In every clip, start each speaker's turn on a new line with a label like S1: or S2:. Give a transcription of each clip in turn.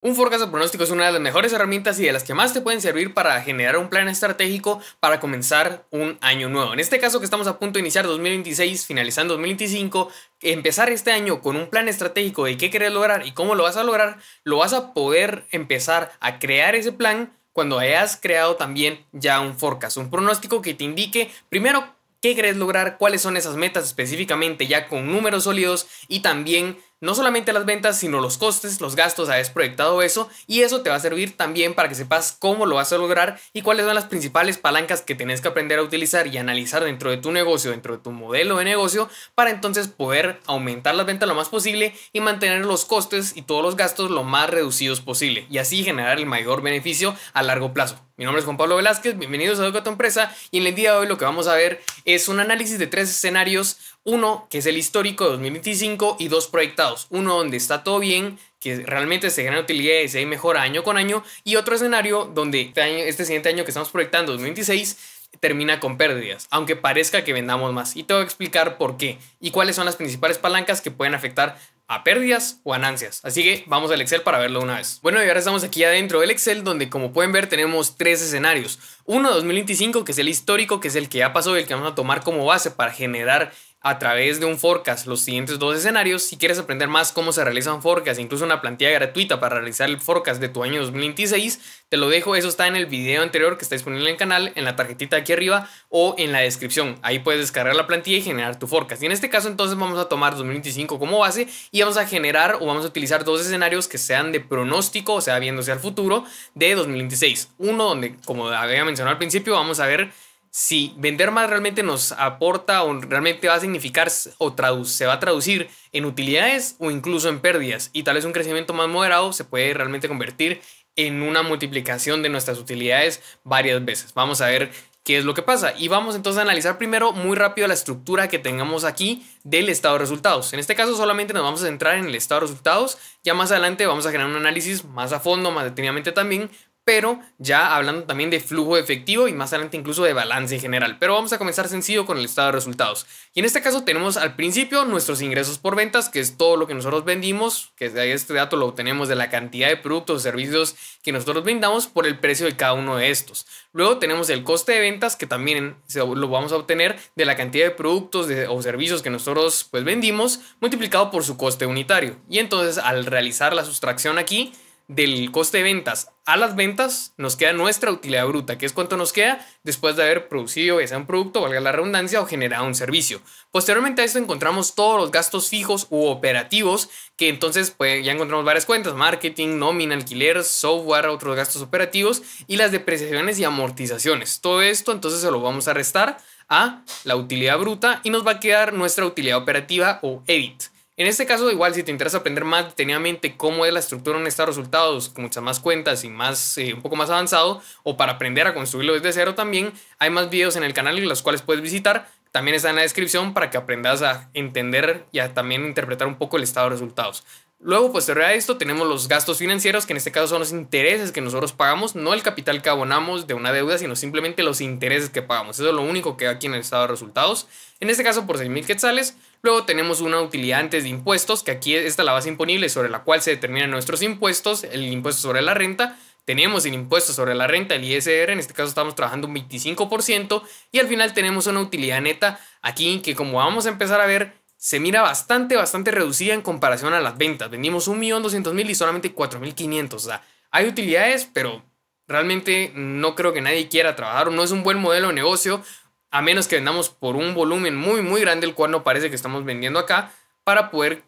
S1: Un forecast de pronóstico es una de las mejores herramientas y de las que más te pueden servir para generar un plan estratégico para comenzar un año nuevo. En este caso que estamos a punto de iniciar 2026, finalizando 2025, empezar este año con un plan estratégico de qué querés lograr y cómo lo vas a lograr, lo vas a poder empezar a crear ese plan cuando hayas creado también ya un forecast, un pronóstico que te indique primero qué querés lograr, cuáles son esas metas específicamente ya con números sólidos y también no solamente las ventas, sino los costes, los gastos, hayas proyectado eso y eso te va a servir también para que sepas cómo lo vas a lograr y cuáles son las principales palancas que tenés que aprender a utilizar y analizar dentro de tu negocio, dentro de tu modelo de negocio, para entonces poder aumentar las ventas lo más posible y mantener los costes y todos los gastos lo más reducidos posible y así generar el mayor beneficio a largo plazo. Mi nombre es Juan Pablo Velázquez, bienvenidos a Educa tu Empresa y en el día de hoy lo que vamos a ver es un análisis de tres escenarios. Uno, que es el histórico de 2025 y dos proyectados. Uno donde está todo bien, que realmente se genera utilidad y se mejora año con año. Y otro escenario donde este siguiente año que estamos proyectando, 2026, termina con pérdidas, aunque parezca que vendamos más. Y te voy a explicar por qué y cuáles son las principales palancas que pueden afectar a pérdidas o ganancias. Así que vamos al Excel para verlo una vez. Bueno, y ahora estamos aquí adentro del Excel donde como pueden ver tenemos tres escenarios. Uno 2025 que es el histórico, que es el que ya pasó y el que vamos a tomar como base para generar a través de un forecast los siguientes dos escenarios. Si quieres aprender más cómo se realiza un forecast, incluso una plantilla gratuita para realizar el forecast de tu año 2026, te lo dejo, eso está en el video anterior que está disponible en el canal, en la tarjetita aquí arriba o en la descripción. Ahí puedes descargar la plantilla y generar tu forecast. Y en este caso entonces vamos a tomar 2025 como base y vamos a generar o vamos a utilizar dos escenarios que sean de pronóstico, o sea, viéndose al futuro de 2026. Uno donde, como había mencionado al principio, vamos a ver si vender más realmente nos aporta o realmente va a significar o se va a traducir en utilidades o incluso en pérdidas, y tal vez un crecimiento más moderado se puede realmente convertir en una multiplicación de nuestras utilidades varias veces. Vamos a ver qué es lo que pasa y vamos entonces a analizar primero muy rápido la estructura que tengamos aquí del estado de resultados. En este caso solamente nos vamos a centrar en el estado de resultados, ya más adelante vamos a generar un análisis más a fondo, más detenidamente también, pero ya hablando también de flujo efectivo y más adelante incluso de balance en general. Pero vamos a comenzar sencillo con el estado de resultados. Y en este caso tenemos al principio nuestros ingresos por ventas, que es todo lo que nosotros vendimos, que este dato lo obtenemos de la cantidad de productos o servicios que nosotros brindamos por el precio de cada uno de estos. Luego tenemos el coste de ventas, que también lo vamos a obtener de la cantidad de productos o servicios que nosotros pues vendimos multiplicado por su coste unitario. Y entonces al realizar la sustracción aquí del coste de ventas a las ventas, nos queda nuestra utilidad bruta, que es cuánto nos queda después de haber producido ese un producto, valga la redundancia, o generado un servicio. Posteriormente a esto encontramos todos los gastos fijos u operativos, que entonces pues ya encontramos varias cuentas: marketing, nómina, alquiler, software, otros gastos operativos y las depreciaciones y amortizaciones. Todo esto entonces se lo vamos a restar a la utilidad bruta y nos va a quedar nuestra utilidad operativa o EBIT. En este caso, igual, si te interesa aprender más detenidamente cómo es la estructura de un estado de resultados, con muchas más cuentas y más, un poco más avanzado, o para aprender a construirlo desde cero también, hay más videos en el canal en los cuales puedes visitar. También está en la descripción para que aprendas a entender y a también interpretar un poco el estado de resultados. Luego, posterior a esto, tenemos los gastos financieros, que en este caso son los intereses que nosotros pagamos, no el capital que abonamos de una deuda, sino simplemente los intereses que pagamos. Eso es lo único que hay aquí en el estado de resultados. En este caso, por 6,000 quetzales. Luego tenemos una utilidad antes de impuestos, que aquí esta la base imponible sobre la cual se determinan nuestros impuestos, el impuesto sobre la renta. Tenemos el impuesto sobre la renta, el ISR, en este caso estamos trabajando un 25%. Y al final tenemos una utilidad neta aquí que, como vamos a empezar a ver, se mira bastante reducida en comparación a las ventas. Vendimos 1.200.000 y solamente 4.500. O sea, hay utilidades, pero realmente no creo que nadie quiera trabajar, o no es un buen modelo de negocio, a menos que vendamos por un volumen muy grande, el cual no parece que estamos vendiendo acá, para poder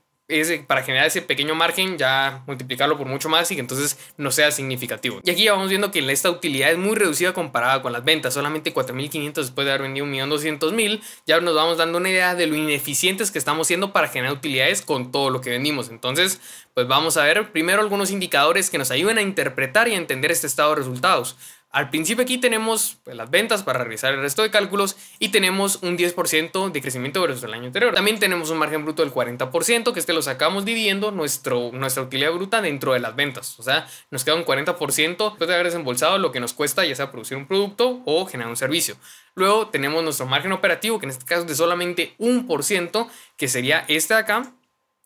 S1: para generar ese pequeño margen, ya multiplicarlo por mucho más y que entonces no sea significativo. Y aquí ya vamos viendo que esta utilidad es muy reducida comparada con las ventas, solamente 4.500 después de haber vendido 1.200.000. Ya nos vamos dando una idea de lo ineficientes que estamos siendo para generar utilidades con todo lo que vendimos. Entonces, pues vamos a ver primero algunos indicadores que nos ayuden a interpretar y a entender este estado de resultados. Al principio aquí tenemos pues, las ventas para realizar el resto de cálculos y tenemos un 10% de crecimiento versus el año anterior. También tenemos un margen bruto del 40%, que lo sacamos dividiendo nuestra utilidad bruta dentro de las ventas. O sea, nos queda un 40% después de haber desembolsado lo que nos cuesta ya sea producir un producto o generar un servicio. Luego tenemos nuestro margen operativo, que en este caso es de solamente 1%, que sería este de acá,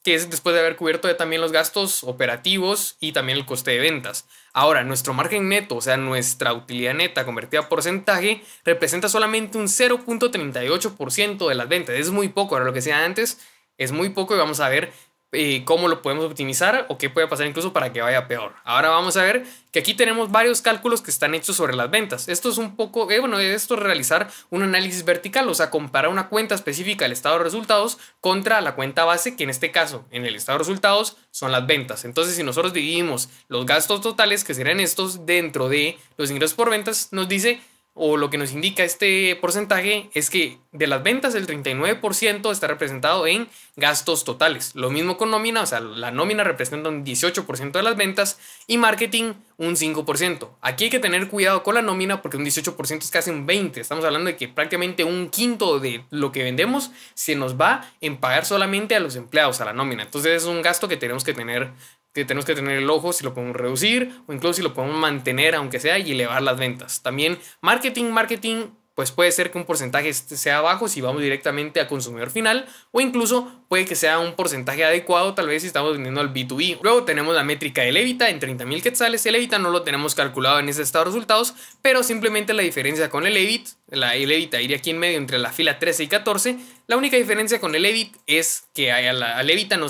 S1: que es después de haber cubierto también los gastos operativos y también el coste de ventas. Ahora, nuestro margen neto, o sea, nuestra utilidad neta convertida a porcentaje, representa solamente un 0.38% de las ventas. Es muy poco, ahora lo que decía antes, es muy poco y vamos a ver cómo lo podemos optimizar o qué puede pasar incluso para que vaya peor. Ahora vamos a ver que aquí tenemos varios cálculos que están hechos sobre las ventas. Esto es un poco, bueno, esto es realizar un análisis vertical, o sea, comparar una cuenta específica del estado de resultados contra la cuenta base, que en este caso, en el estado de resultados, son las ventas. Entonces, si nosotros dividimos los gastos totales, que serían estos, dentro de los ingresos por ventas, nos dice, o lo que nos indica este porcentaje es que de las ventas el 39% está representado en gastos totales. Lo mismo con nómina, o sea, la nómina representa un 18% de las ventas y marketing un 5%. Aquí hay que tener cuidado con la nómina porque un 18% es casi un 20%. Estamos hablando de que prácticamente un quinto de lo que vendemos se nos va en pagar solamente a los empleados, a la nómina. Entonces es un gasto que tenemos que tener el ojo si lo podemos reducir o incluso si lo podemos mantener aunque sea y elevar las ventas. También marketing, pues puede ser que un porcentaje sea bajo si vamos directamente a consumidor final o incluso puede que sea un porcentaje adecuado tal vez si estamos vendiendo al B2B. Luego tenemos la métrica del EBITDA en 30,000 quetzales. El EBITDA no lo tenemos calculado en ese estado de resultados, pero simplemente la diferencia con el EBIT, el EBITDA iría aquí en medio entre la fila 13 y 14. La única diferencia con el EBIT es que al EBITDA no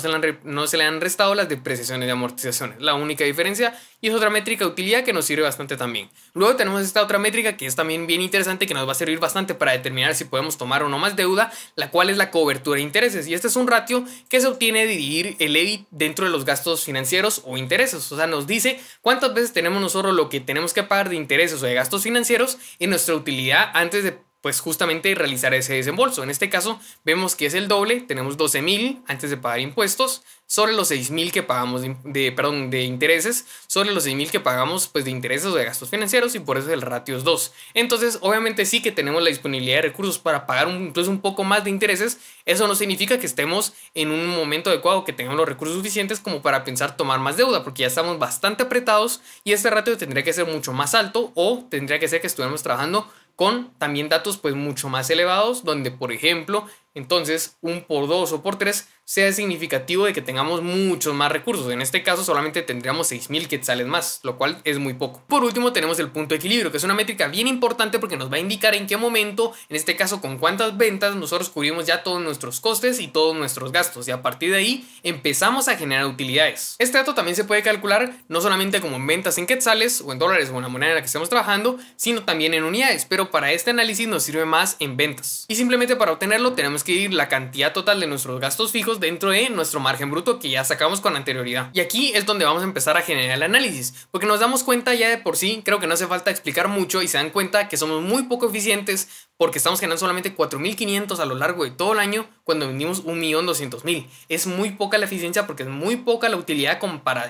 S1: se le han restado las depreciaciones y amortizaciones. La única diferencia, y es otra métrica de utilidad que nos sirve bastante también. Luego tenemos esta otra métrica que es también bien interesante, que nos va a servir bastante para determinar si podemos tomar o no más deuda, la cual es la cobertura de intereses. Y este es un ratio que se obtiene de dividir el EBIT dentro de los gastos financieros o intereses. O sea, nos dice cuántas veces tenemos nosotros lo que tenemos que pagar de intereses o de gastos financieros en nuestra utilidad antes de pues justamente realizar ese desembolso. En este caso vemos que es el doble, tenemos 12,000 antes de pagar impuestos sobre los 6,000 que pagamos de intereses, sobre los 6,000 que pagamos pues de intereses o de gastos financieros, y por eso el ratio es 2. Entonces obviamente sí que tenemos la disponibilidad de recursos para pagar incluso un poco más de intereses. Eso no significa que estemos en un momento adecuado, que tengamos los recursos suficientes como para pensar tomar más deuda, porque ya estamos bastante apretados y este ratio tendría que ser mucho más alto, o tendría que ser que estuviéramos trabajando con también datos pues mucho más elevados, donde por ejemplo entonces un por 2 o por 3 sea significativo de que tengamos muchos más recursos. En este caso solamente tendríamos 6,000 quetzales más, lo cual es muy poco. Por último tenemos el punto de equilibrio, que es una métrica bien importante porque nos va a indicar en qué momento, en este caso con cuántas ventas, nosotros cubrimos ya todos nuestros costes y todos nuestros gastos, y a partir de ahí empezamos a generar utilidades. Este dato también se puede calcular no solamente como en ventas en quetzales o en dólares o en la moneda en la que estemos trabajando, sino también en unidades, pero para este análisis nos sirve más en ventas. Y simplemente para obtenerlo tenemos que ir la cantidad total de nuestros gastos fijos dentro de nuestro margen bruto que ya sacamos con anterioridad. Y aquí es donde vamos a empezar a generar el análisis, porque nos damos cuenta ya de por sí, creo que no hace falta explicar mucho, y se dan cuenta que somos muy poco eficientes porque estamos generando solamente 4,500 a lo largo de todo el año cuando vendimos 1,200,000. Es muy poca la eficiencia porque es muy poca la utilidad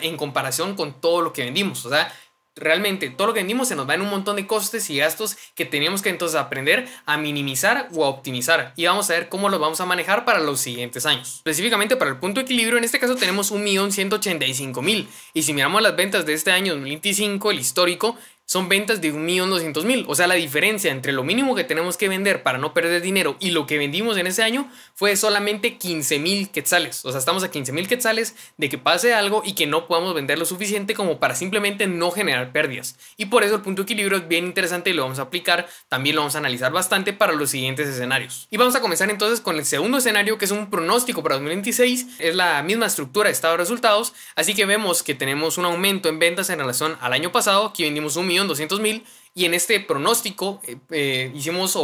S1: en comparación con todo lo que vendimos. O sea, realmente todo lo que vendimos se nos va en un montón de costes y gastos que teníamos que entonces aprender a minimizar o a optimizar, y vamos a ver cómo los vamos a manejar para los siguientes años. Específicamente para el punto de equilibrio, en este caso tenemos 1,185,000, y si miramos las ventas de este año 2025, el histórico, son ventas de 1,200,000. O sea, la diferencia entre lo mínimo que tenemos que vender para no perder dinero y lo que vendimos en ese año fue solamente 15,000 quetzales. O sea, estamos a 15,000 quetzales de que pase algo y que no podamos vender lo suficiente como para simplemente no generar pérdidas. Y por eso el punto de equilibrio es bien interesante y lo vamos a aplicar. También lo vamos a analizar bastante para los siguientes escenarios. Y vamos a comenzar entonces con el segundo escenario, que es un pronóstico para 2026. Es la misma estructura de estado de resultados. Así que vemos que tenemos un aumento en ventas en relación al año pasado. Aquí vendimos 1,200,000, y en este pronóstico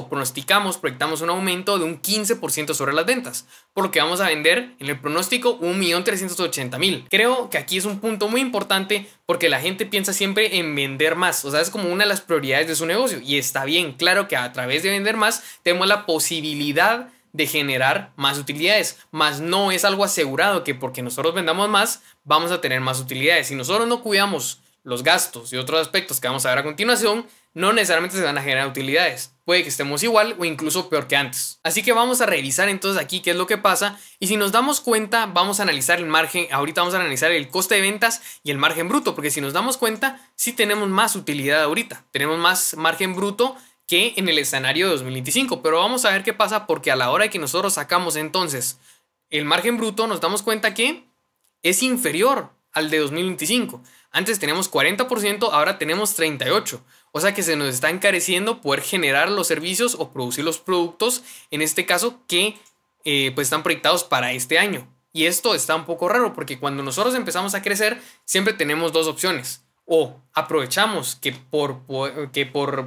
S1: proyectamos un aumento de un 15% sobre las ventas, por lo que vamos a vender en el pronóstico 1,380,000. Creo que aquí es un punto muy importante porque la gente piensa siempre en vender más, o sea, es como una de las prioridades de su negocio, y está bien, claro que a través de vender más tenemos la posibilidad de generar más utilidades, más no es algo asegurado que porque nosotros vendamos más vamos a tener más utilidades. Si nosotros no cuidamos los gastos y otros aspectos que vamos a ver a continuación, no necesariamente se van a generar utilidades. Puede que estemos igual o incluso peor que antes. Así que vamos a revisar entonces aquí qué es lo que pasa, y si nos damos cuenta vamos a analizar el margen. Ahorita vamos a analizar el coste de ventas y el margen bruto, porque si nos damos cuenta sí tenemos más utilidad ahorita, tenemos más margen bruto que en el escenario de 2025, pero vamos a ver qué pasa, porque a la hora de que nosotros sacamos entonces el margen bruto nos damos cuenta que es inferior al de 2025. Antes teníamos 40%, ahora tenemos 38%. O sea que se nos está encareciendo poder generar los servicios o producir los productos, en este caso, que pues están proyectados para este año. Y esto está un poco raro porque cuando nosotros empezamos a crecer, siempre tenemos dos opciones. O aprovechamos que por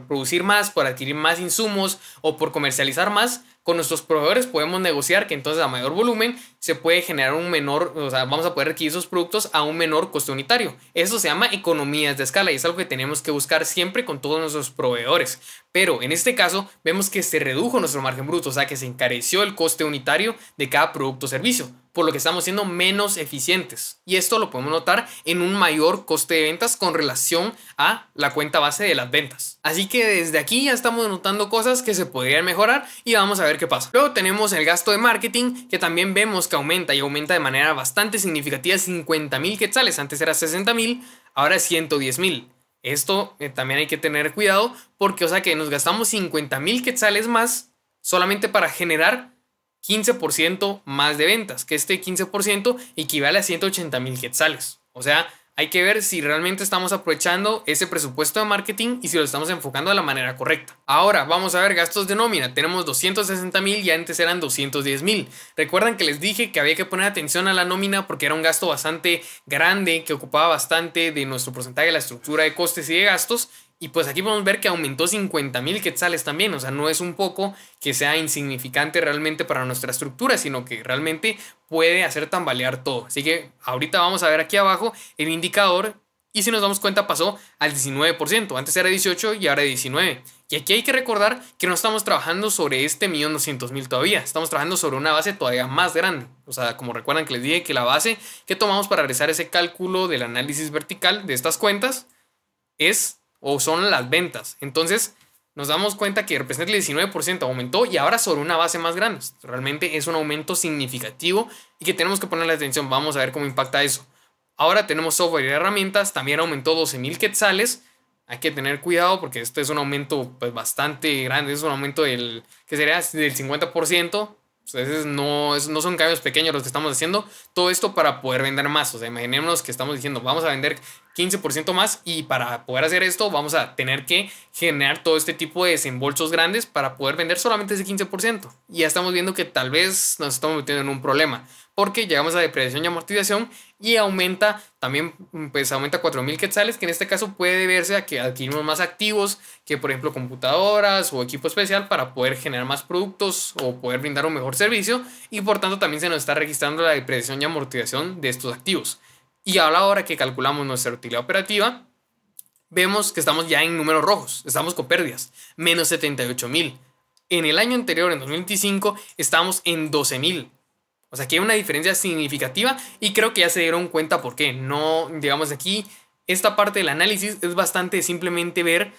S1: producir más, por adquirir más insumos o por comercializar más, con nuestros proveedores podemos negociar que entonces a mayor volumen se puede generar un menor, o sea, vamos a poder adquirir esos productos a un menor coste unitario. Eso se llama economías de escala y es algo que tenemos que buscar siempre con todos nuestros proveedores. Pero en este caso vemos que se redujo nuestro margen bruto, o sea que se encareció el coste unitario de cada producto o servicio, por lo que estamos siendo menos eficientes. Y esto lo podemos notar en un mayor coste de ventas con relación a la cuenta base de las ventas. Así que desde aquí ya estamos notando cosas que se podrían mejorar y vamos a ver qué pasa. Luego tenemos el gasto de marketing, que también vemos que aumenta y aumenta de manera bastante significativa, 50,000 quetzales. Antes era 60,000, ahora es 110,000. Esto también hay que tener cuidado porque, o sea, que nos gastamos 50,000 quetzales más solamente para generar 15% más de ventas, que este 15% equivale a 180,000 quetzales. O sea, hay que ver si realmente estamos aprovechando ese presupuesto de marketing y si lo estamos enfocando de la manera correcta. Ahora vamos a ver gastos de nómina. Tenemos 260,000 y antes eran 210,000. Recuerdan que les dije que había que poner atención a la nómina porque era un gasto bastante grande que ocupaba bastante de nuestro porcentaje de la estructura de costes y de gastos. Y pues aquí podemos ver que aumentó 50,000 quetzales también, o sea, no es un poco que sea insignificante realmente para nuestra estructura, sino que realmente puede hacer tambalear todo. Así que ahorita vamos a ver aquí abajo el indicador y si nos damos cuenta pasó al 19%, antes era 18 y ahora 19. Y aquí hay que recordar que no estamos trabajando sobre este 1.200.000 todavía, estamos trabajando sobre una base todavía más grande. O sea, como recuerdan que les dije que la base que tomamos para realizar ese cálculo del análisis vertical de estas cuentas es o son las ventas. Entonces nos damos cuenta que representa el 19%, aumentó y ahora sobre una base más grande. Realmente es un aumento significativo y que tenemos que ponerle atención. Vamos a ver cómo impacta eso. Ahora tenemos software y herramientas, también aumentó 12,000 quetzales. Hay que tener cuidado porque este es un aumento pues bastante grande, es un aumento del que sería del 50%. Entonces no son cambios pequeños los que estamos haciendo. Todo esto para poder vender más. O sea, imaginémonos que estamos diciendo vamos a vender 15% más y para poder hacer esto vamos a tener que generar todo este tipo de desembolsos grandes para poder vender solamente ese 15%. Y ya estamos viendo que tal vez nos estamos metiendo en un problema porque llegamos a depreciación y amortización y aumenta también, pues aumenta 4,000 quetzales, que en este caso puede deberse a que adquirimos más activos, que por ejemplo computadoras o equipo especial para poder generar más productos o poder brindar un mejor servicio y por tanto también se nos está registrando la depreciación y amortización de estos activos. Y a la hora que calculamos nuestra utilidad operativa, vemos que estamos ya en números rojos, estamos con pérdidas, menos 78,000. En el año anterior, en 2025, estábamos en 12,000. O sea que hay una diferencia significativa y creo que ya se dieron cuenta por qué. No, digamos aquí, esta parte del análisis es bastante simplemente ver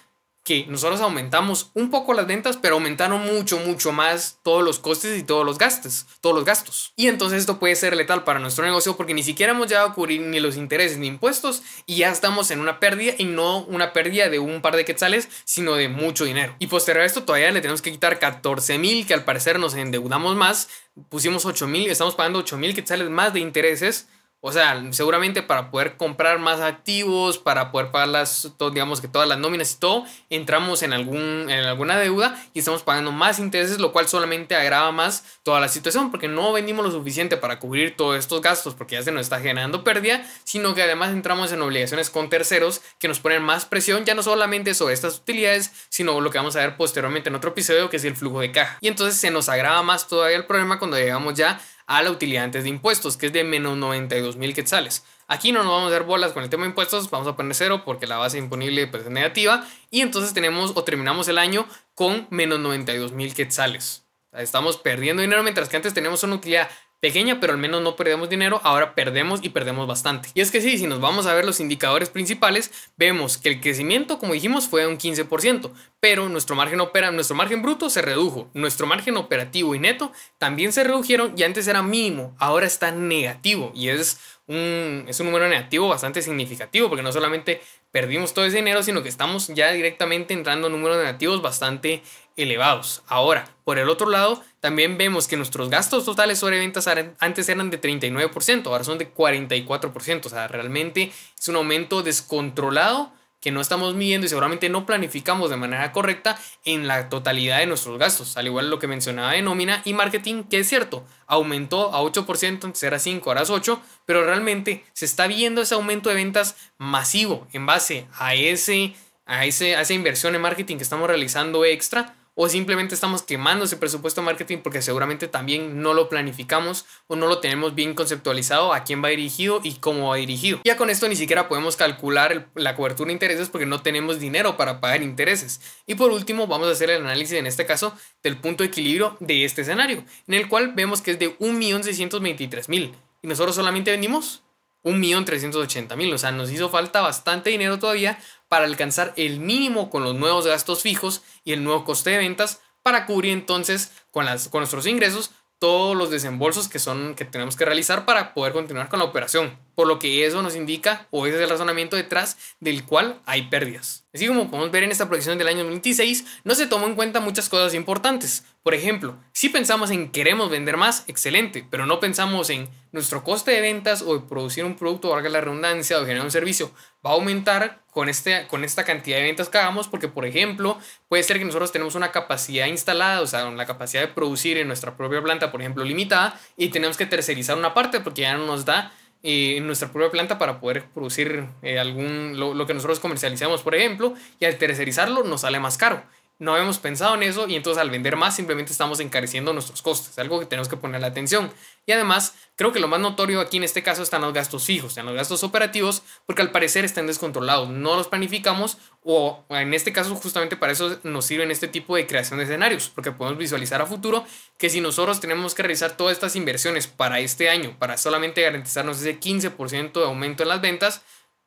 S1: que nosotros aumentamos un poco las ventas, pero aumentaron mucho más todos los costes y todos los gastos. Y entonces esto puede ser letal para nuestro negocio porque ni siquiera hemos llegado a cubrir ni los intereses ni impuestos y ya estamos en una pérdida y no una pérdida de un par de quetzales, sino de mucho dinero. Y posterior a esto todavía le tenemos que quitar 14,000 que al parecer nos endeudamos más, pusimos 8,000, estamos pagando 8,000 quetzales más de intereses. O sea, seguramente para poder comprar más activos, para poder pagar digamos que todas las nóminas y todo, entramos en alguna deuda y estamos pagando más intereses, lo cual solamente agrava más toda la situación porque no vendimos lo suficiente para cubrir todos estos gastos porque ya se nos está generando pérdida, sino que además entramos en obligaciones con terceros que nos ponen más presión, ya no solamente sobre estas utilidades, sino lo que vamos a ver posteriormente en otro episodio que es el flujo de caja. Y entonces se nos agrava más todavía el problema cuando llegamos ya a la utilidad antes de impuestos, que es de menos 92,000 quetzales. Aquí no nos vamos a dar bolas con el tema de impuestos, vamos a poner 0 porque la base imponible pues, es negativa y entonces tenemos o terminamos el año con menos 92,000 quetzales. Estamos perdiendo dinero mientras que antes teníamos una utilidad pequeña, pero al menos no perdemos dinero, ahora perdemos y perdemos bastante. Y es que sí, si nos vamos a ver los indicadores principales, vemos que el crecimiento, como dijimos, fue de un 15%, pero nuestro margen bruto se redujo, nuestro margen operativo y neto también se redujeron y antes era mínimo, ahora está negativo y es es un número negativo bastante significativo, porque no solamente perdimos todo ese dinero, sino que estamos ya directamente entrando en números negativos bastante elevados. Ahora, por el otro lado, también vemos que nuestros gastos totales sobre ventas antes eran de 39%, ahora son de 44%. O sea, realmente es un aumento descontrolado que no estamos midiendo y seguramente no planificamos de manera correcta en la totalidad de nuestros gastos. Al igual lo que mencionaba de nómina y marketing, que es cierto, aumentó a 8%, antes era 5, ahora es 8, pero realmente se está viendo ese aumento de ventas masivo en base a esa inversión en marketing que estamos realizando extra, o simplemente estamos quemando ese presupuesto de marketing porque seguramente también no lo planificamos o no lo tenemos bien conceptualizado a quién va dirigido y cómo va dirigido. Ya con esto ni siquiera podemos calcular la cobertura de intereses porque no tenemos dinero para pagar intereses. Y por último vamos a hacer el análisis en este caso del punto de equilibrio de este escenario, en el cual vemos que es de 1.623.000 y nosotros solamente vendimos 1.380.000. O sea, nos hizo falta bastante dinero todavía para alcanzar el mínimo con los nuevos gastos fijos y el nuevo coste de ventas para cubrir entonces con nuestros ingresos todos los desembolsos que tenemos que realizar para poder continuar con la operación. Por lo que eso nos indica, o ese es el razonamiento detrás del cual hay pérdidas. Así como podemos ver en esta proyección del año 2026, no se tomó en cuenta muchas cosas importantes. Por ejemplo, si pensamos en queremos vender más, excelente, pero no pensamos en nuestro coste de ventas o de producir un producto, valga la redundancia, o generar un servicio, va a aumentar con esta cantidad de ventas que hagamos, porque por ejemplo, puede ser que nosotros tenemos una capacidad instalada, o sea, la capacidad de producir en nuestra propia planta, por ejemplo, limitada, y tenemos que tercerizar una parte porque ya no nos da en nuestra propia planta para poder producir lo que nosotros comercializamos, por ejemplo, y al tercerizarlo nos sale más caro. No habíamos pensado en eso y entonces al vender más simplemente estamos encareciendo nuestros costes, algo que tenemos que ponerle atención. Y además, creo que lo más notorio aquí en este caso están los gastos fijos, están los gastos operativos, porque al parecer están descontrolados, no los planificamos, o en este caso justamente para eso nos sirven este tipo de creación de escenarios, porque podemos visualizar a futuro que si nosotros tenemos que realizar todas estas inversiones para este año, para solamente garantizarnos ese 15% de aumento en las ventas,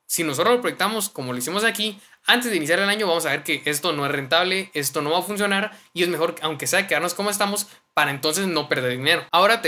S1: si nosotros lo proyectamos como lo hicimos aquí, antes de iniciar el año vamos a ver que esto no es rentable, esto no va a funcionar y es mejor, aunque sea, quedarnos como estamos para entonces no perder dinero. Ahora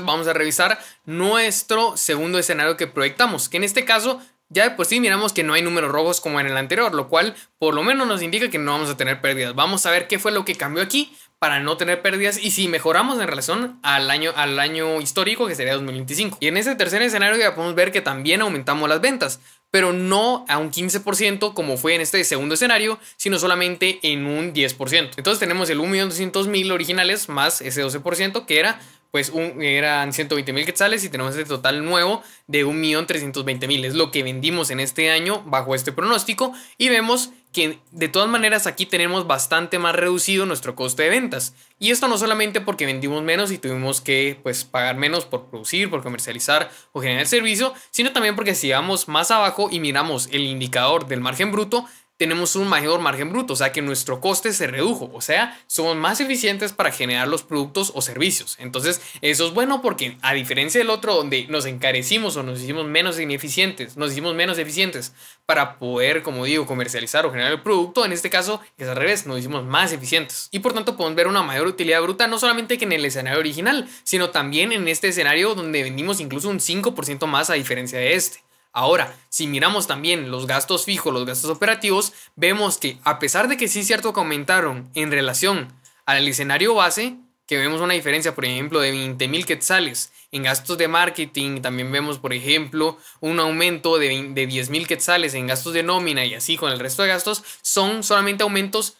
S1: vamos a revisar nuestro segundo escenario que proyectamos, que en este caso ya de por sí miramos que no hay números rojos como en el anterior, lo cual por lo menos nos indica que no vamos a tener pérdidas. Vamos a ver qué fue lo que cambió aquí para no tener pérdidas y si mejoramos en relación al año histórico, que sería 2025. Y en ese tercer escenario ya podemos ver que también aumentamos las ventas, pero no a un 15% como fue en este segundo escenario, sino solamente en un 10%. Entonces tenemos el 1.200.000 originales más ese 12% que eran 120.000 quetzales y tenemos este total nuevo de 1.320.000. Es lo que vendimos en este año bajo este pronóstico y vemos que de todas maneras aquí tenemos bastante más reducido nuestro coste de ventas. Y esto no solamente porque vendimos menos y tuvimos que pagar menos por producir, por comercializar o generar servicio, sino también porque si vamos más abajo y miramos el indicador del margen bruto, tenemos un mayor margen bruto, o sea que nuestro coste se redujo, o sea, somos más eficientes para generar los productos o servicios. Entonces, eso es bueno porque a diferencia del otro donde nos encarecimos o nos hicimos menos eficientes para poder, como digo, comercializar o generar el producto, en este caso es al revés, nos hicimos más eficientes. Y por tanto podemos ver una mayor utilidad bruta, no solamente que en el escenario original, sino también en este escenario donde vendimos incluso un 5% más a diferencia de este. Ahora, si miramos también los gastos fijos, los gastos operativos, vemos que a pesar de que sí es cierto que aumentaron en relación al escenario base, que vemos una diferencia, por ejemplo, de 20.000 quetzales en gastos de marketing, también vemos, por ejemplo, un aumento de 10.000 quetzales en gastos de nómina y así con el resto de gastos, son solamente aumentos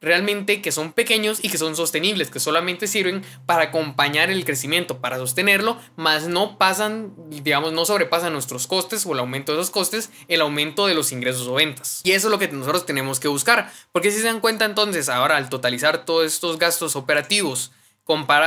S1: realmente que son pequeños y que son sostenibles, que solamente sirven para acompañar el crecimiento, para sostenerlo, más no sobrepasan nuestros costes o el aumento de esos costes, el aumento de los ingresos o ventas. Y eso es lo que nosotros tenemos que buscar, porque si se dan cuenta entonces, ahora al totalizar todos estos gastos operativos,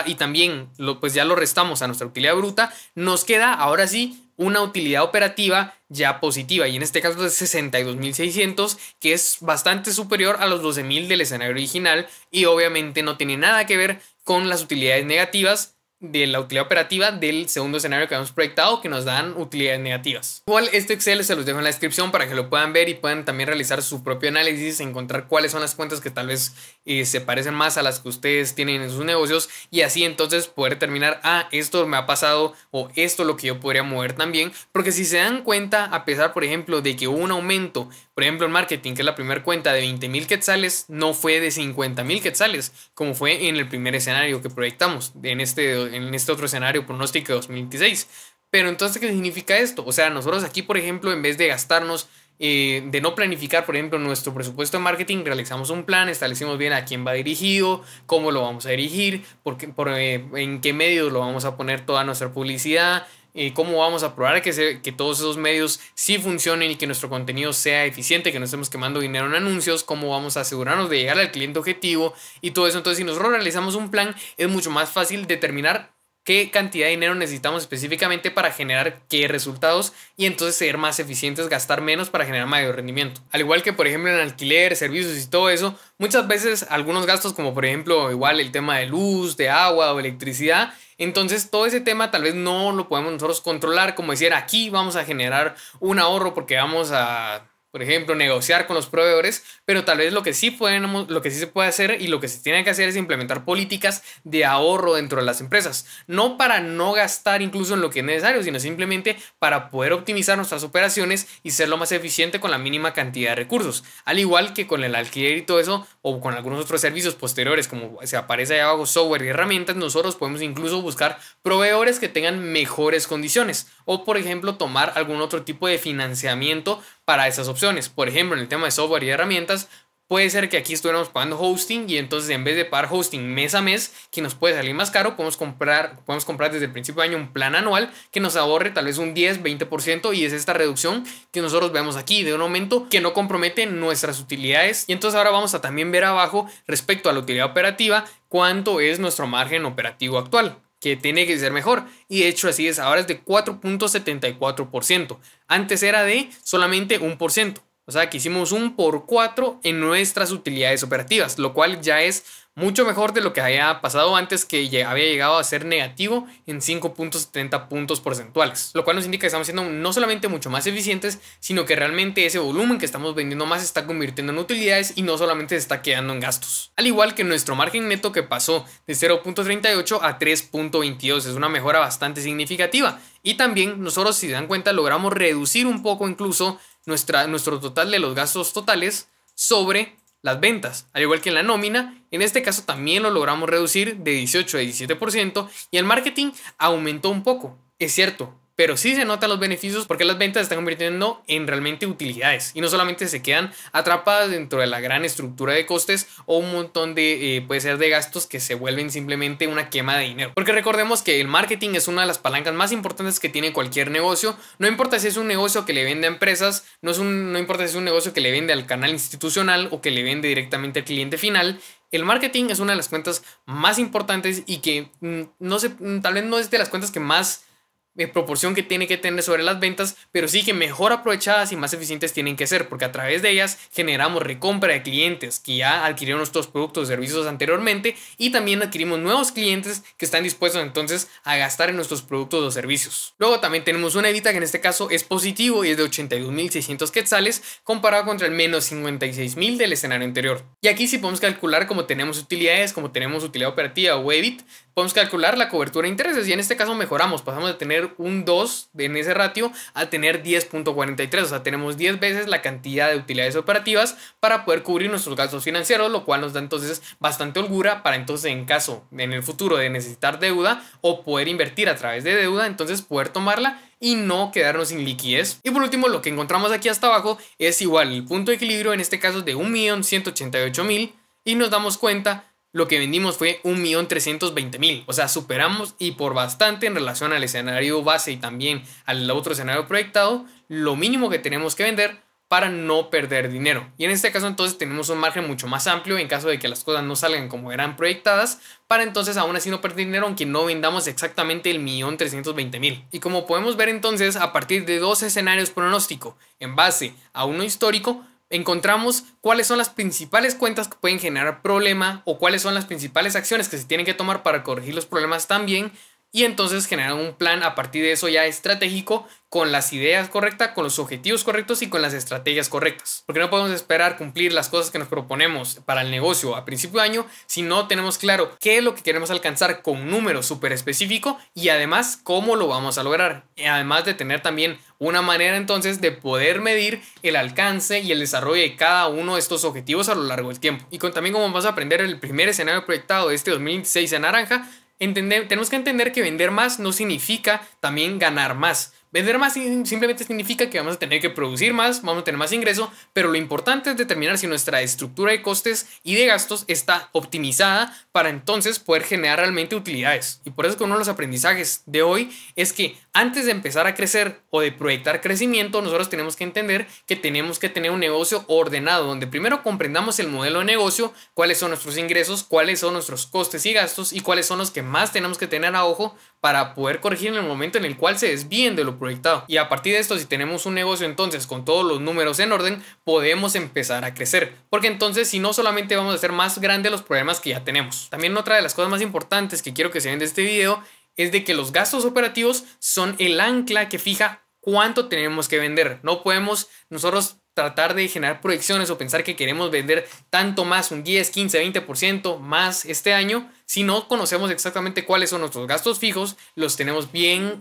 S1: y también ya lo restamos a nuestra utilidad bruta, nos queda ahora sí una utilidad operativa ya positiva y en este caso de 62.600, que es bastante superior a los 12.000 del escenario original y obviamente no tiene nada que ver con las utilidades negativas de la utilidad operativa del segundo escenario que hemos proyectado, que nos dan utilidades negativas. Igual este Excel se los dejo en la descripción para que lo puedan ver y puedan también realizar su propio análisis, encontrar cuáles son las cuentas que tal vez se parecen más a las que ustedes tienen en sus negocios, y así entonces poder determinar, esto me ha pasado o esto es lo que yo podría mover también. Porque si se dan cuenta, a pesar por ejemplo de que hubo un aumento, por ejemplo en marketing, que es la primera cuenta, de 20,000 quetzales, no fue de 50,000 quetzales como fue en el primer escenario que proyectamos en este otro escenario pronóstico de 2026. Pero entonces, ¿qué significa esto? O sea, nosotros aquí, por ejemplo, en vez de gastarnos, de no planificar, por ejemplo, nuestro presupuesto de marketing, realizamos un plan, establecimos bien a quién va dirigido, cómo lo vamos a dirigir, en qué medios lo vamos a poner toda nuestra publicidad, cómo vamos a probar que todos esos medios sí funcionen y que nuestro contenido sea eficiente, que no estemos quemando dinero en anuncios, cómo vamos a asegurarnos de llegar al cliente objetivo y todo eso. Entonces, si nosotros realizamos un plan, es mucho más fácil determinar qué cantidad de dinero necesitamos específicamente para generar qué resultados, y entonces ser más eficientes, gastar menos para generar mayor rendimiento. Al igual que por ejemplo en alquiler, servicios y todo eso, muchas veces algunos gastos, como por ejemplo igual el tema de luz, de agua o electricidad, entonces todo ese tema tal vez no lo podemos nosotros controlar, como decir aquí vamos a generar un ahorro porque vamos a, por ejemplo, negociar con los proveedores, pero tal vez lo que sí se puede hacer y lo que se tiene que hacer es implementar políticas de ahorro dentro de las empresas. No para no gastar incluso en lo que es necesario, sino simplemente para poder optimizar nuestras operaciones y ser lo más eficiente con la mínima cantidad de recursos. Al igual que con el alquiler y todo eso, o con algunos otros servicios posteriores, como se aparece ahí abajo, software y herramientas, nosotros podemos incluso buscar proveedores que tengan mejores condiciones, o por ejemplo tomar algún otro tipo de financiamiento para esas opciones. Por ejemplo, en el tema de software y herramientas, puede ser que aquí estuviéramos pagando hosting, y entonces en vez de pagar hosting mes a mes, que nos puede salir más caro, podemos comprar desde el principio de año un plan anual que nos ahorre tal vez un 10-20%, y es esta reducción que nosotros vemos aquí de un aumento que no compromete nuestras utilidades. Y entonces ahora vamos a también ver abajo, respecto a la utilidad operativa, cuánto es nuestro margen operativo actual, que tiene que ser mejor, y de hecho así es. Ahora es de 4.74%, antes era de solamente 1%, o sea que hicimos un por 4 en nuestras utilidades operativas, lo cual ya es mucho mejor de lo que había pasado antes, que había llegado a ser negativo en 5.70 puntos porcentuales, lo cual nos indica que estamos siendo no solamente mucho más eficientes, sino que realmente ese volumen que estamos vendiendo más se está convirtiendo en utilidades y no solamente se está quedando en gastos. Al igual que nuestro margen neto, que pasó de 0.38 a 3.22, es una mejora bastante significativa. Y también nosotros, si se dan cuenta, logramos reducir un poco incluso nuestro total de los gastos totales sobre las ventas, al igual que en la nómina. En este caso también lo logramos reducir de 18 a 17%, y el marketing aumentó un poco, es cierto, pero sí se notan los beneficios porque las ventas se están convirtiendo en realmente utilidades y no solamente se quedan atrapadas dentro de la gran estructura de costes o un montón de, puede ser de gastos que se vuelven simplemente una quema de dinero. Porque recordemos que el marketing es una de las palancas más importantes que tiene cualquier negocio. No importa si es un negocio que le vende a empresas, no importa si es un negocio que le vende al canal institucional o que le vende directamente al cliente final. El marketing es una de las cuentas más importantes y que tal vez no es de las cuentas que más proporción que tiene que tener sobre las ventas, pero sí que mejor aprovechadas y más eficientes tienen que ser, porque a través de ellas generamos recompra de clientes que ya adquirieron nuestros productos o servicios anteriormente, y también adquirimos nuevos clientes que están dispuestos entonces a gastar en nuestros productos o servicios. Luego también tenemos una EBITDA que en este caso es positivo y es de 82,600 quetzales comparado contra el menos 56,000 del escenario anterior. Y aquí sí podemos calcular, como tenemos utilidades, como tenemos utilidad operativa o EBIT, podemos calcular la cobertura de intereses, y en este caso mejoramos, pasamos de tener un 2 en ese ratio a tener 10.43, o sea tenemos 10 veces la cantidad de utilidades operativas para poder cubrir nuestros gastos financieros, lo cual nos da entonces bastante holgura para entonces, en caso en el futuro de necesitar deuda o poder invertir a través de deuda, entonces poder tomarla y no quedarnos sin liquidez. Y por último, lo que encontramos aquí hasta abajo es igual el punto de equilibrio, en este caso es de 1.188.000, y nos damos cuenta lo que vendimos fue 1.320.000, o sea superamos y por bastante en relación al escenario base y también al otro escenario proyectado, lo mínimo que tenemos que vender para no perder dinero. Y en este caso entonces tenemos un margen mucho más amplio en caso de que las cosas no salgan como eran proyectadas, para entonces aún así no perder dinero aunque no vendamos exactamente el 1.320.000. Y como podemos ver entonces, a partir de dos escenarios pronóstico en base a uno histórico, encontramos cuáles son las principales cuentas que pueden generar problema o cuáles son las principales acciones que se tienen que tomar para corregir los problemas también, y entonces generar un plan a partir de eso ya estratégico, con las ideas correctas, con los objetivos correctos y con las estrategias correctas. Porque no podemos esperar cumplir las cosas que nos proponemos para el negocio a principio de año si no tenemos claro qué es lo que queremos alcanzar con un número súper específico y además cómo lo vamos a lograr. Además de tener también una manera entonces de poder medir el alcance y el desarrollo de cada uno de estos objetivos a lo largo del tiempo. Y también como vamos a aprender el primer escenario proyectado de este 2026 en naranja, tenemos que entender que vender más no significa también ganar más. Vender más simplemente significa que vamos a tener que producir más, vamos a tener más ingreso, pero lo importante es determinar si nuestra estructura de costes y de gastos está optimizada para entonces poder generar realmente utilidades. Y por eso que uno de los aprendizajes de hoy es que antes de empezar a crecer o de proyectar crecimiento, nosotros tenemos que entender que tenemos que tener un negocio ordenado, donde primero comprendamos el modelo de negocio, cuáles son nuestros ingresos, cuáles son nuestros costes y gastos y cuáles son los que más tenemos que tener a ojo para poder corregir en el momento en el cual se desvíen de lo proyectado. Y a partir de esto, si tenemos un negocio entonces con todos los números en orden, podemos empezar a crecer. Porque entonces si no solamente vamos a hacer más grandes los problemas que ya tenemos. También otra de las cosas más importantes que quiero que se vean de este video es de que los gastos operativos son el ancla que fija cuánto tenemos que vender. No podemos nosotros tratar de generar proyecciones o pensar que queremos vender tanto más, un 10, 15, 20% más este año, si no conocemos exactamente cuáles son nuestros gastos fijos, los tenemos bien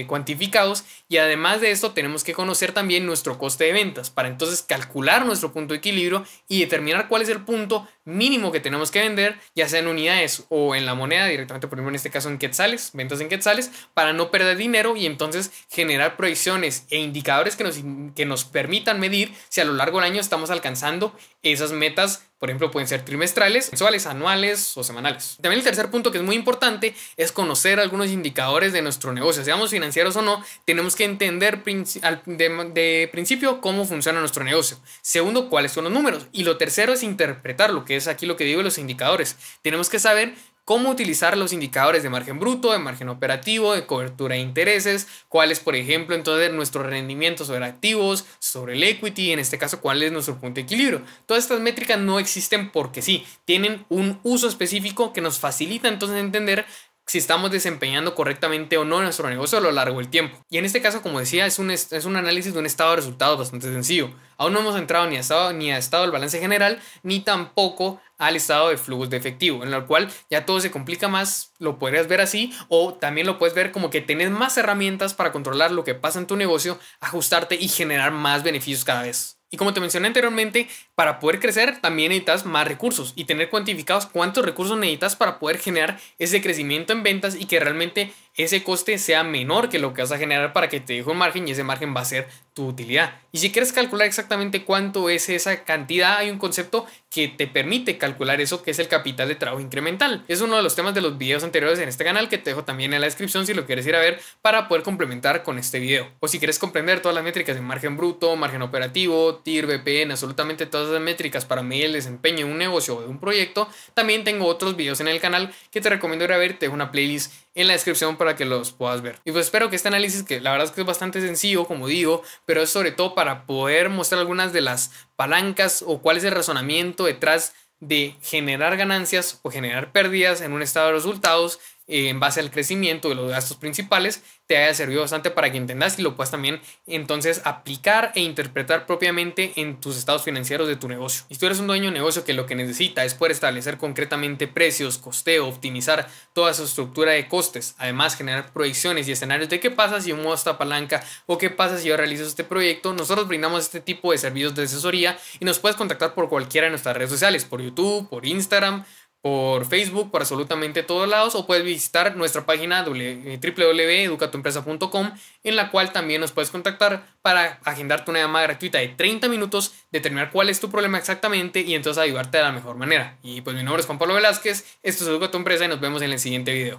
S1: cuantificados y además de esto tenemos que conocer también nuestro coste de ventas para entonces calcular nuestro punto de equilibrio y determinar cuál es el punto mínimo que tenemos que vender, ya sea en unidades o en la moneda directamente, por ejemplo en este caso en quetzales, ventas en quetzales, para no perder dinero y entonces generar proyecciones e indicadores que nos permitan medir si a lo largo del año estamos alcanzando esas metas. Por ejemplo, pueden ser trimestrales, mensuales, anuales o semanales. También el tercer punto que es muy importante es conocer algunos indicadores de nuestro negocio. Seamos financieros o no, tenemos que entender de principio cómo funciona nuestro negocio. Segundo, cuáles son los números. Y lo tercero es interpretar lo que es aquí lo que digo de los indicadores. Tenemos que saber cómo utilizar los indicadores de margen bruto, de margen operativo, de cobertura de intereses, cuál es, por ejemplo, entonces nuestro rendimiento sobre activos, sobre el equity, en este caso, cuál es nuestro punto de equilibrio. Todas estas métricas no existen porque sí, tienen un uso específico que nos facilita entonces entender si estamos desempeñando correctamente o no nuestro negocio a lo largo del tiempo. Y en este caso, como decía, es un análisis de un estado de resultados bastante sencillo. Aún no hemos entrado ni a estado del balance general, ni tampoco al estado de flujos de efectivo, en el cual ya todo se complica más, lo podrías ver así, o también lo puedes ver como que tenés más herramientas para controlar lo que pasa en tu negocio, ajustarte y generar más beneficios cada vez. Y como te mencioné anteriormente, para poder crecer también necesitas más recursos y tener cuantificados cuántos recursos necesitas para poder generar ese crecimiento en ventas y que realmente ese coste sea menor que lo que vas a generar para que te deje un margen y ese margen va a ser tu utilidad. Y si quieres calcular exactamente cuánto es esa cantidad, hay un concepto que te permite calcular eso, que es el capital de trabajo incremental. Es uno de los temas de los videos anteriores en este canal que te dejo también en la descripción si lo quieres ir a ver para poder complementar con este video. O si quieres comprender todas las métricas de margen bruto, margen operativo, TIR, BPN, absolutamente todas esas métricas para medir el desempeño de un negocio o de un proyecto, también tengo otros videos en el canal que te recomiendo ir a ver. Te dejo una playlist en la descripción para que los puedas ver. Y pues espero que este análisis, que la verdad es que es bastante sencillo, como digo, pero es sobre todo para poder mostrar algunas de las palancas o cuál es el razonamiento detrás de generar ganancias o generar pérdidas en un estado de resultados en base al crecimiento de los gastos principales, te haya servido bastante para que entendas y lo puedas también entonces aplicar e interpretar propiamente en tus estados financieros de tu negocio. Y si tú eres un dueño de negocio que lo que necesita es poder establecer concretamente precios, costeo, optimizar toda su estructura de costes, además generar proyecciones y escenarios de qué pasa si yo muevo esta palanca o qué pasa si yo realizo este proyecto, nosotros brindamos este tipo de servicios de asesoría y nos puedes contactar por cualquiera de nuestras redes sociales, por YouTube, por Instagram, por Facebook, por absolutamente todos lados, o puedes visitar nuestra página www.educatuempresa.com, en la cual también nos puedes contactar para agendarte una llamada gratuita de 30 minutos, determinar cuál es tu problema exactamente y entonces ayudarte de la mejor manera. Y pues mi nombre es Juan Pablo Velázquez, esto es Educa tu Empresa y nos vemos en el siguiente video.